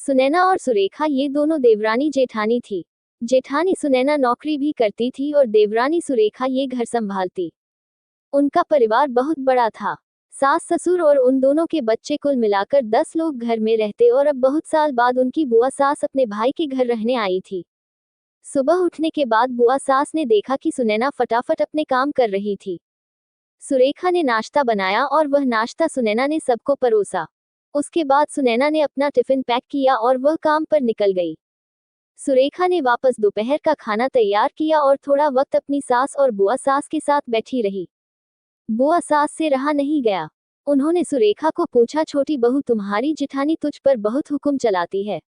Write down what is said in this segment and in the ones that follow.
सुनैना और सुरेखा ये दोनों देवरानी जेठानी थी। जेठानी सुनैना नौकरी भी करती थी और देवरानी सुरेखा ये घर संभालती। उनका परिवार बहुत बड़ा था। सास ससुर और उन दोनों के बच्चे कुल मिलाकर 10 लोग घर में रहते और अब बहुत साल बाद उनकी बुआ सास अपने भाई के घर रहने आई थी। सुबह उठने के बाद बुआ सास ने देखा कि सुनैना फटाफट अपने काम कर रही थी। सुरेखा ने नाश्ता बनाया और वह नाश्ता सुनैना ने सबको परोसा। उसके बाद सुनैना ने अपना टिफिन पैक किया और वह काम पर निकल गई। सुरेखा ने वापस दोपहर का खाना तैयार किया और थोड़ा वक्त अपनी सास और बुआ सास के साथ बैठी रही। बुआ सास से रहा नहीं गया। उन्होंने सुरेखा को पूछा, छोटी बहू, तुम्हारी जिठानी तुझ पर बहुत हुक्म चलाती है।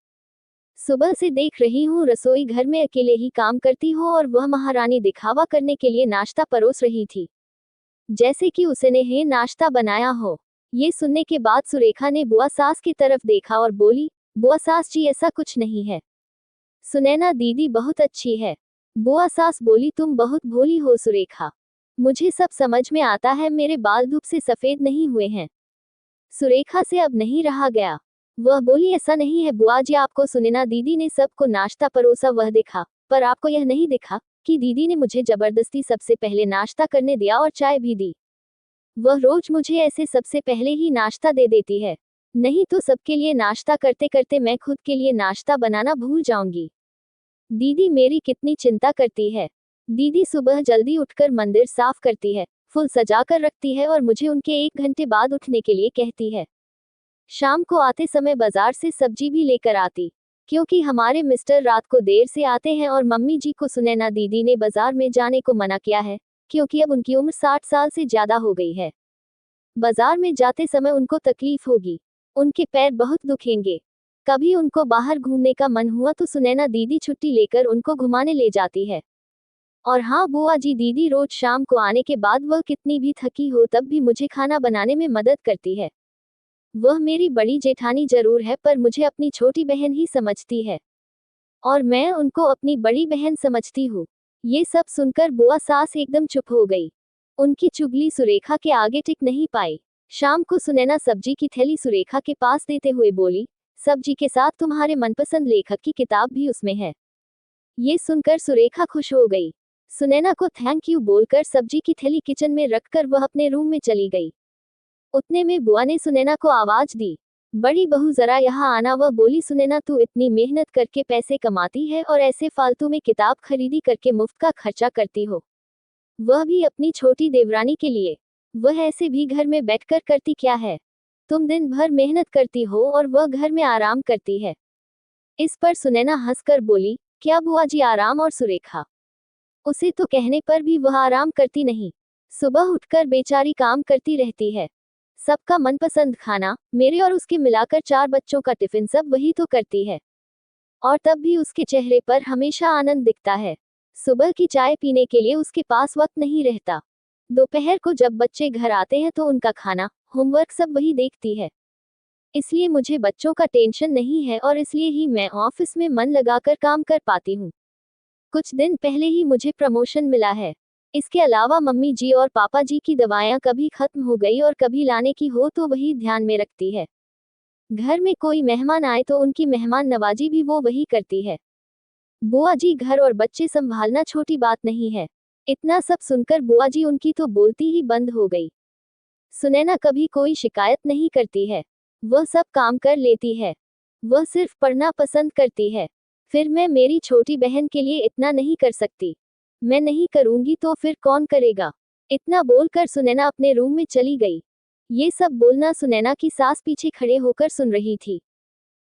सुबह से देख रही हूँ रसोई घर में अकेले ही काम करती हो और वह महारानी दिखावा करने के लिए नाश्ता परोस रही थी, जैसे कि उसने ही नाश्ता बनाया हो। ये सुनने के बाद सुरेखा ने बुआ सास की तरफ देखा और बोली, बुआ सास जी, ऐसा कुछ नहीं है। सुनैना दीदी बहुत अच्छी है। बुआ सास बोली, तुम बहुत भोली हो सुरेखा। मुझे सब समझ में आता है, मेरे बाल धूप से सफेद नहीं हुए हैं। सुरेखा से अब नहीं रहा गया। वह बोली, ऐसा नहीं है बुआ जी, आपको सुनैना दीदी ने सबको नाश्ता परोसा वह देखा, पर आपको यह नहीं देखा कि दीदी ने मुझे जबरदस्ती सबसे पहले नाश्ता करने दिया और चाय भी दी। वह रोज मुझे ऐसे सबसे पहले ही नाश्ता दे देती है, नहीं तो सबके लिए नाश्ता करते करते मैं खुद के लिए नाश्ता बनाना भूल जाऊंगी। दीदी मेरी कितनी चिंता करती है। दीदी सुबह जल्दी उठकर मंदिर साफ करती है, फूल सजाकर रखती है और मुझे उनके 1 घंटे बाद उठने के लिए कहती है। शाम को आते समय बाजार से सब्जी भी लेकर आती, क्योंकि हमारे मिस्टर रात को देर से आते हैं और मम्मी जी को सुनैना दीदी ने बाजार में जाने को मना किया है, क्योंकि अब उनकी उम्र 60 साल से ज्यादा हो गई है। बाजार में जाते समय उनको तकलीफ होगी, उनके पैर बहुत दुखेंगे। कभी उनको बाहर घूमने का मन हुआ तो सुनैना दीदी छुट्टी लेकर उनको घुमाने ले जाती है। और हाँ बुआ जी, दीदी रोज शाम को आने के बाद वह कितनी भी थकी हो तब भी मुझे खाना बनाने में मदद करती है। वह मेरी बड़ी जेठानी जरूर है, पर मुझे अपनी छोटी बहन ही समझती है और मैं उनको अपनी बड़ी बहन समझती हूँ। ये सब सुनकर बुआ सास एकदम चुप हो गई। उनकी चुगली सुरेखा के आगे टिक नहीं पाई। शाम को सुनैना सब्जी की थैली सुरेखा के पास देते हुए बोली, सब्जी के साथ तुम्हारे मनपसंद लेखक की किताब भी उसमें है। ये सुनकर सुरेखा खुश हो गई। सुनैना को थैंक यू बोलकर सब्जी की थैली किचन में रखकर वह अपने रूम में चली गई। उतने में बुआ ने सुनैना को आवाज दी, बड़ी बहू जरा यहाँ आना। वह बोली, सुनैना तू इतनी मेहनत करके पैसे कमाती है और ऐसे फालतू में किताब खरीदी करके मुफ्त का खर्चा करती हो, वह भी अपनी छोटी देवरानी के लिए। वह ऐसे भी घर में बैठकर करती क्या है? तुम दिन भर मेहनत करती हो और वह घर में आराम करती है। इस पर सुनैना हंसकर बोली, क्या बुआ जी आराम? और सुरेखा, उसे तो कहने पर भी वह आराम करती नहीं। सुबह उठकर बेचारी काम करती रहती है। सबका मनपसंद खाना, मेरे और उसके मिलाकर 4 बच्चों का टिफिन, सब वही तो करती है। और तब भी उसके चेहरे पर हमेशा आनंद दिखता है। सुबह की चाय पीने के लिए उसके पास वक्त नहीं रहता। दोपहर को जब बच्चे घर आते हैं तो उनका खाना, होमवर्क सब वही देखती है। इसलिए मुझे बच्चों का टेंशन नहीं है और इसलिए ही मैं ऑफिस में मन लगाकर काम कर पाती हूँ। कुछ दिन पहले ही मुझे प्रमोशन मिला है। इसके अलावा मम्मी जी और पापा जी की दवाएं कभी खत्म हो गई और कभी लाने की हो तो वही ध्यान में रखती है। घर में कोई मेहमान आए तो उनकी मेहमान नवाजी भी वो वही करती है। बुआ जी, घर और बच्चे संभालना छोटी बात नहीं है। इतना सब सुनकर बुआ जी उनकी तो बोलती ही बंद हो गई। सुनैना कभी कोई शिकायत नहीं करती है, वह सब काम कर लेती है। वह सिर्फ पढ़ना पसंद करती है। फिर मैं मेरी छोटी बहन के लिए इतना नहीं कर सकती? मैं नहीं करूंगी तो फिर कौन करेगा? इतना बोलकर सुनैना अपने रूम में चली गई। ये सब बोलना सुनैना की सास पीछे खड़े होकर सुन रही थी।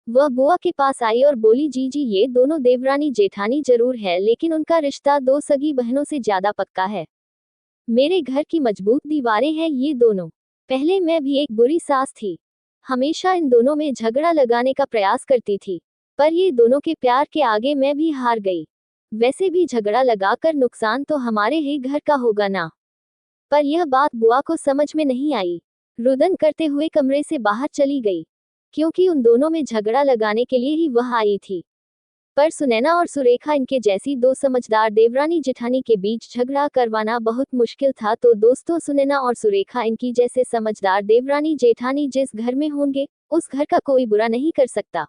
वह बुआ के पास आई और बोली, जी जी, ये दोनों देवरानी जेठानी जरूर है, लेकिन उनका रिश्ता 2 सगी बहनों से ज्यादा पक्का है। मेरे घर की मजबूत दीवारें हैं ये दोनों। पहले मैं भी एक बुरी सास थी, हमेशा इन दोनों में झगड़ा लगाने का प्रयास करती थी, पर ये दोनों के प्यार के आगे मैं भी हार गई। वैसे भी झगड़ा लगाकर नुकसान तो हमारे ही घर का होगा ना। पर यह बात बुआ को समझ में नहीं आई। रुदन करते हुए कमरे से बाहर चली गई, क्योंकि उन दोनों में झगड़ा लगाने के लिए ही वह आई थी। पर सुनैना और सुरेखा, इनके जैसी 2 समझदार देवरानी जेठानी के बीच झगड़ा करवाना बहुत मुश्किल था। तो दोस्तों, सुनैना और सुरेखा इनकी जैसे समझदार देवरानी जेठानी जिस घर में होंगे, उस घर का कोई बुरा नहीं कर सकता।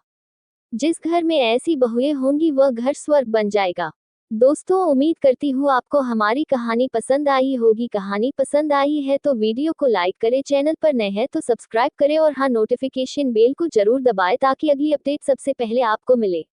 जिस घर में ऐसी बहुएं होंगी वह घर स्वर्ग बन जाएगा। दोस्तों, उम्मीद करती हूँ आपको हमारी कहानी पसंद आई होगी। कहानी पसंद आई है तो वीडियो को लाइक करें, चैनल पर नए हैं तो सब्सक्राइब करें और हाँ, नोटिफिकेशन बेल को जरूर दबाएं ताकि अगली अपडेट सबसे पहले आपको मिले।